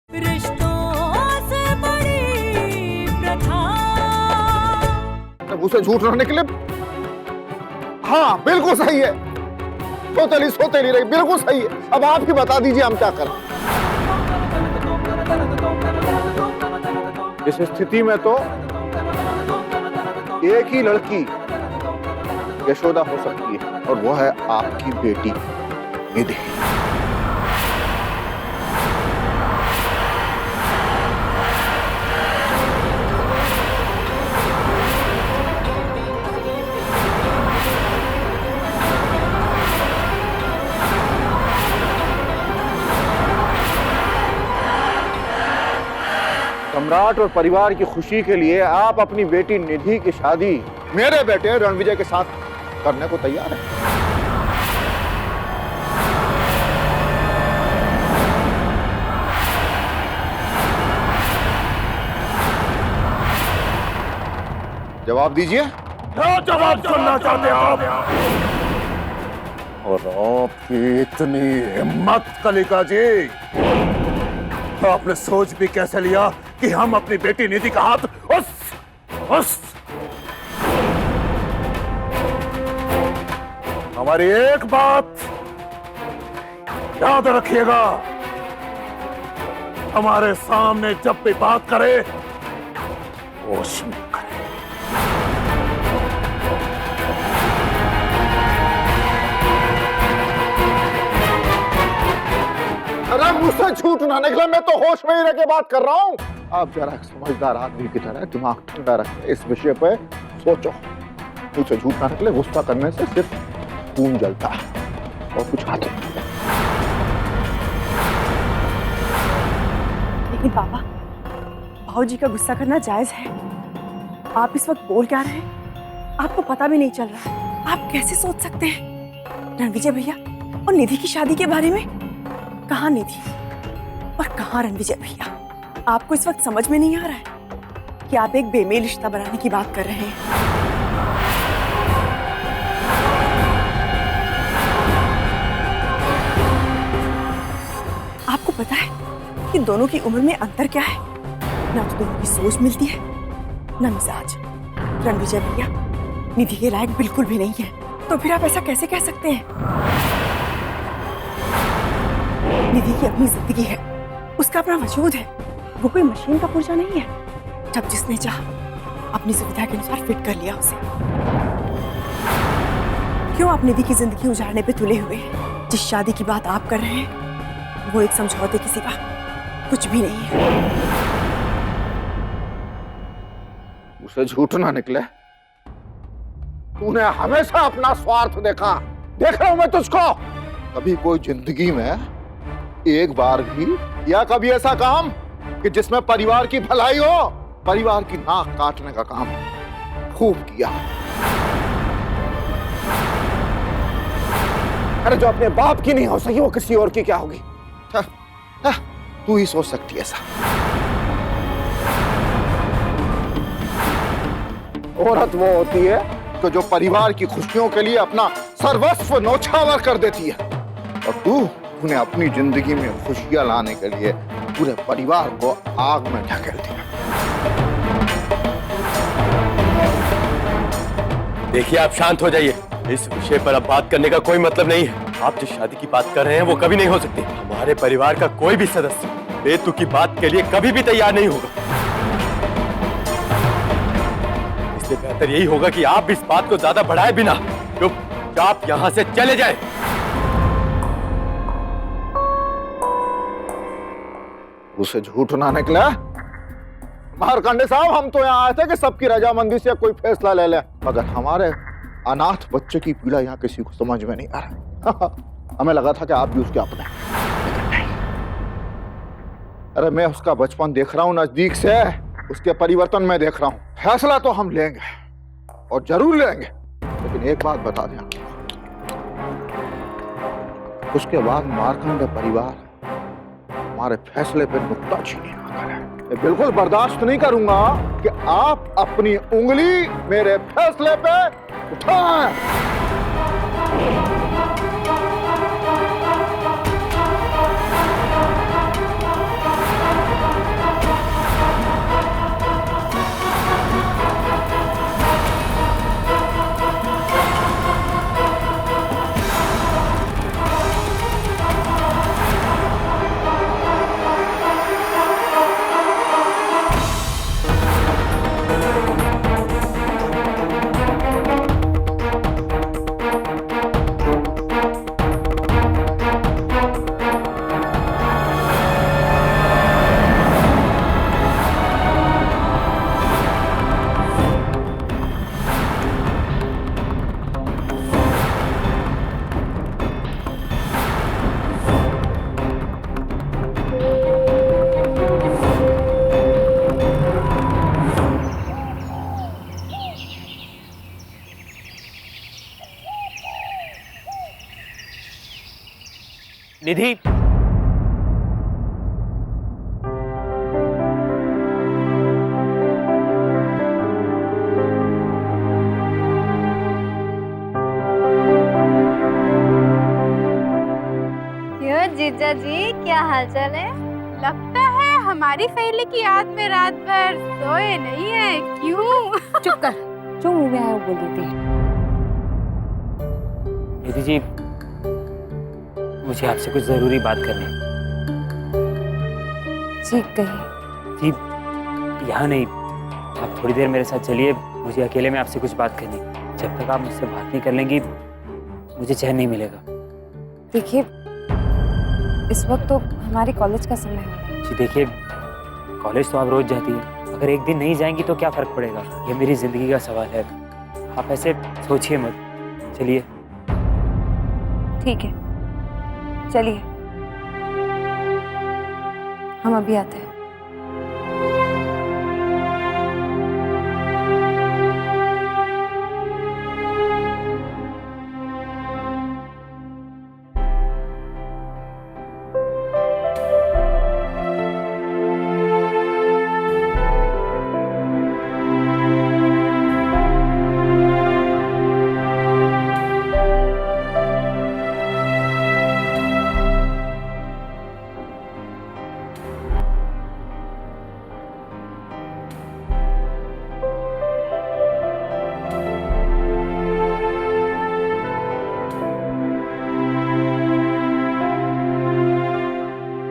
रिश्तों से बड़ी प्रथा। तब उसे झूठ ना निकले। हाँ बिल्कुल सही है, सोतेली रही, बिल्कुल सही है। अब आप ही बता दीजिए हम क्या करें। इस स्थिति में तो एक ही लड़की यशोदा हो सकती है और वो है आपकी बेटी निधि। सम्राट और परिवार की खुशी के लिए आप अपनी बेटी निधि की शादी मेरे बेटे रणविजय के साथ करने को तैयार हैं। जवाब दीजिए। क्या जवाब सुनना चाहते आप? और आपकी इतनी हिम्मत कलिका जी, आपने सोच भी कैसे लिया कि हम अपनी बेटी निधि का हाथ उस हमारी एक बात याद रखिएगा, हमारे सामने जब भी बात करे होश में करे। अरे मुझसे झूठ ना निकले, मैं तो होश में ही रह के बात कर रहा हूँ। आप जरा एक समझदार आदमी की तरह दिमाग ठंडा रखें, इस विषय पे सोचो। मुझसे झूठ ना निकले, गुस्सा करने से सिर्फ खून जलता है और कुछ हाथ नहीं। लेकिन पापा, भाऊजी का गुस्सा करना जायज है। आप इस वक्त बोल क्या रहे हैं? आपको पता भी नहीं चल रहा है। आप कैसे सोच सकते हैं रणविजय भैया और निधि की शादी के बारे में? कहाँ निधि और कहाँ रणविजय भैया? आपको इस वक्त समझ में नहीं आ रहा है कि आप एक बेमेल रिश्ता बनाने की बात कर रहे हैं। आपको पता है कि दोनों की उम्र में अंतर क्या है? ना तो दोनों की सोच मिलती है, ना मिजाज। रणविजय भैया निधि के लायक बिल्कुल भी नहीं है, तो फिर आप ऐसा कैसे कह सकते हैं? निधि की अपनी जिंदगी है, उसका अपना वजूद है, वो कोई मशीन का पुर्जा नहीं है। जब जिसने चाहा अपनी सुविधा के अनुसार फिट कर लिया उसे। क्यों आप निधि की जिंदगी उजाड़ने पे तुले हुए हैं? जिस शादी की बात आप कर रहे हैं वो एक समझौते के सिवा कुछ भी नहीं है। उसे झूठ ना निकले, तूने हमेशा अपना स्वार्थ देखा। देख रहा हूं मैं तुझको। कभी कोई जिंदगी में एक बार भी या कभी ऐसा काम कि जिसमें परिवार की भलाई हो? परिवार की नाक काटने का काम खूब किया। अरे जो अपने बाप की नहीं हो सकी वो किसी और की क्या होगी? तू ही सोच सकती है ऐसा। औरत वो होती है तो जो परिवार की खुशियों के लिए अपना सर्वस्व न्यौछावर कर देती है, और तूने अपनी जिंदगी में खुशियां लाने के लिए पूरे परिवार को आग में ढकेल दिया। देखिए आप शांत हो जाइए, इस विषय पर अब बात करने का कोई मतलब नहीं है। आप जिस शादी की बात कर रहे हैं वो कभी नहीं हो सकती। हमारे परिवार का कोई भी सदस्य बेतु की बात के लिए कभी भी तैयार नहीं होगा। इसलिए बेहतर यही होगा कि आप इस बात को ज्यादा बढ़ाए बिना चुपचाप यहां से चले जाएं। उसे झूठ ना निकला। मारकंडे साहब, हम तो यहाँ आए थे कि सबकी रजामंदी से कोई फैसला ले ले, मगर हमारे अनाथ बच्चे की पीड़ा यहाँ किसी को समझ में नहीं आ रहा। हमें लगा था कि आप भी उसके अपने, लेकिन नहीं। अरे मैं उसका बचपन देख रहा हूँ नजदीक से, उसके परिवर्तन में देख रहा हूँ। फैसला तो हम लेंगे और जरूर लेंगे, लेकिन एक बात बता दें, उसके बाद मारकंडे परिवार हमारे फैसले पे नुक्ताचीनी ना करे। मैं बिल्कुल बर्दाश्त नहीं करूंगा कि आप अपनी उंगली मेरे फैसले पे उठाएं। निधि, क्यों जीजा जी, क्या हालचाल है? लगता है हमारी सहेली की याद में रात भर सोए नहीं है। क्यों? चुप कर, जो मुंह में आया वो बोल देती है। निधि जी, मुझे आपसे कुछ जरूरी बात करनी है। जी कहिए। जी, यहाँ नहीं, आप थोड़ी देर मेरे साथ चलिए, मुझे अकेले में आपसे कुछ बात करनी है। जब तक आप मुझसे बात नहीं कर लेंगी मुझे चैन नहीं मिलेगा। देखिए, इस वक्त तो हमारे कॉलेज का समय है। जी देखिए, कॉलेज तो आप रोज जाती हैं, अगर एक दिन नहीं जाएंगी तो क्या फर्क पड़ेगा? ये मेरी जिंदगी का सवाल है, आप ऐसे सोचिए मत। चलिए। ठीक है, चलिए, हम अभी आते हैं।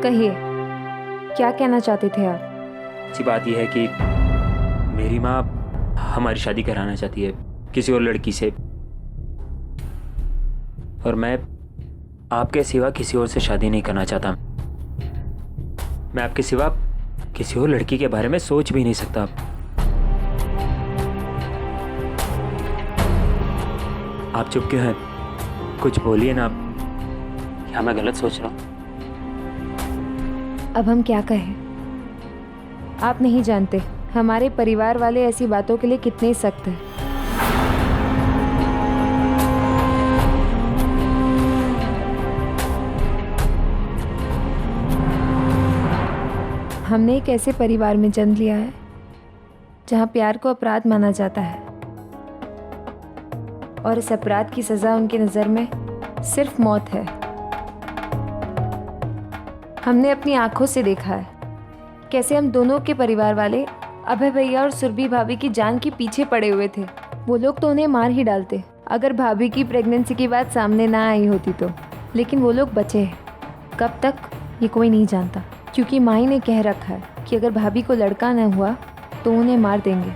कहिए, क्या कहना चाहते थे आप? अच्छी बात यह है कि मेरी माँ हमारी शादी कराना चाहती है किसी और लड़की से, और मैं आपके सिवा किसी और से शादी नहीं करना चाहता। मैं आपके सिवा किसी और लड़की के बारे में सोच भी नहीं सकता। आप चुप क्यों हैं? कुछ बोलिए ना। क्या मैं गलत सोच रहा हूँ? अब हम क्या कहें? आप नहीं जानते हमारे परिवार वाले ऐसी बातों के लिए कितने सख्त हैं। हमने एक ऐसे परिवार में जन्म लिया है जहां प्यार को अपराध माना जाता है, और इस अपराध की सजा उनकी नज़र में सिर्फ मौत है। हमने अपनी आंखों से देखा है कैसे हम दोनों के परिवार वाले अभय भैया और सुरभि भाभी की जान के पीछे पड़े हुए थे। वो लोग तो उन्हें मार ही डालते अगर भाभी की प्रेगनेंसी की बात सामने ना आई होती तो, लेकिन वो लोग बचे हैं। कब तक ये कोई नहीं जानता, क्योंकि माई ने कह रखा है कि अगर भाभी को लड़का न हुआ तो उन्हें मार देंगे।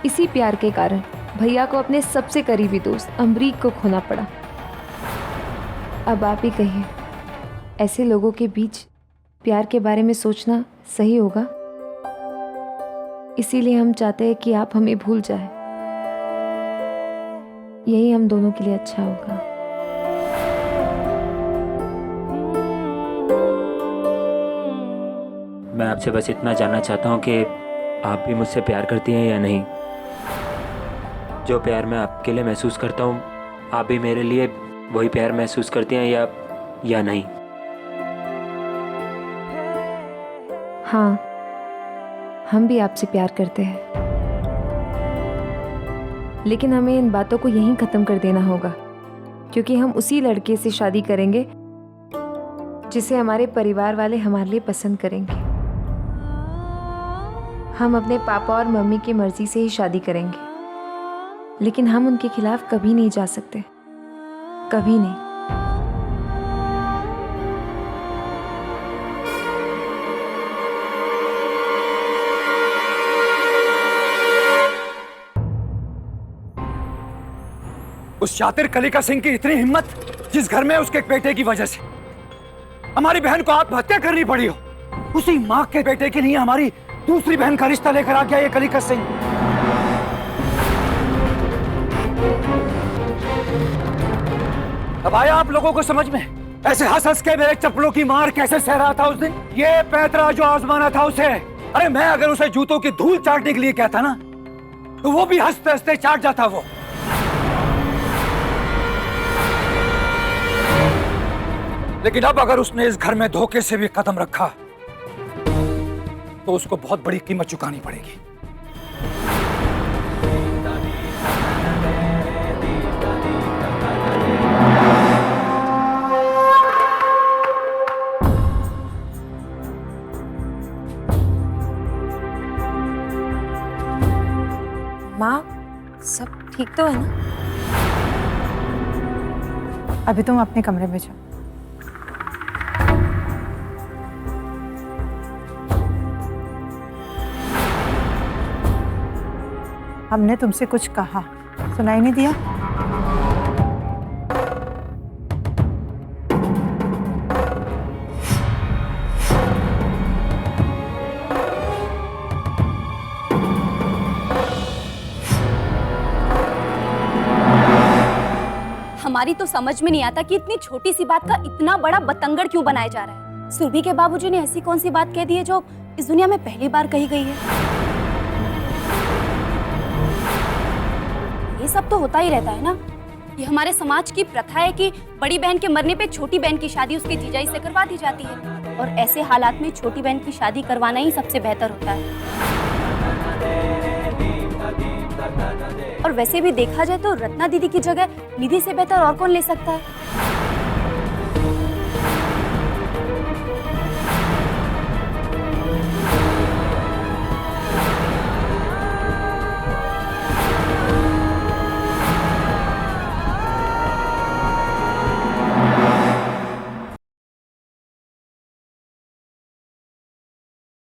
इसी प्यार के कारण भैया को अपने सबसे करीबी दोस्त अमरीक को खोना पड़ा। अब आप ही कहिए, ऐसे लोगों के बीच प्यार के बारे में सोचना सही होगा? इसीलिए हम चाहते हैं कि आप हमें भूल जाएं। यही हम दोनों के लिए अच्छा होगा। मैं आपसे बस इतना जानना चाहता हूँ कि आप भी मुझसे प्यार करती हैं या नहीं। जो प्यार मैं आपके लिए महसूस करता हूँ, आप भी मेरे लिए वही प्यार महसूस करती हैं या नहीं? हाँ, हम भी आपसे प्यार करते हैं, लेकिन हमें इन बातों को यहीं ख़त्म कर देना होगा, क्योंकि हम उसी लड़के से शादी करेंगे जिसे हमारे परिवार वाले हमारे लिए पसंद करेंगे। हम अपने पापा और मम्मी की मर्जी से ही शादी करेंगे, लेकिन हम उनके खिलाफ कभी नहीं जा सकते, कभी नहीं। उस शातिर कलिका सिंह की इतनी हिम्मत, जिस घर में उसके बेटे की वजह से हमारी बहन को आत्महत्या करनी पड़ी हो। उसी माँ के बेटे के लिए हमारी दूसरी बहन का रिश्ता लेकर आ गया ये कलिका सिंह। अब आया आप लोगों को समझ में? ऐसे हंस हंस के मेरे चप्पलों की मार कैसे सह रहा था उस दिन। ये पैतरा जो आजमाना था उसे, अरे मैं अगर उसे जूतों की धूल चाटने के लिए कहता ना, तो वो भी हंसते हंसते चाट जाता वो। लेकिन अब अगर उसने इस घर में धोखे से भी कदम रखा तो उसको बहुत बड़ी कीमत चुकानी पड़ेगी। माँ, सब ठीक तो है ना? अभी तुम अपने कमरे में जाओ। हमने तुमसे कुछ कहा, सुनाई नहीं दिया? हमारी तो समझ में नहीं आता कि इतनी छोटी सी बात का इतना बड़ा बतंगड़ क्यों बनाया जा रहा है। सुरभि के बाबूजी ने ऐसी कौन सी बात कह दी है जो इस दुनिया में पहली बार कही गई है? ये सब तो होता ही रहता है ना। ये हमारे समाज की प्रथा है कि बड़ी बहन के मरने पे छोटी बहन की शादी उसके जीजाई से करवा दी जाती है, और ऐसे हालात में छोटी बहन की शादी करवाना ही सबसे बेहतर होता है। और वैसे भी देखा जाए तो रत्ना दीदी की जगह निधि से बेहतर और कौन ले सकता है।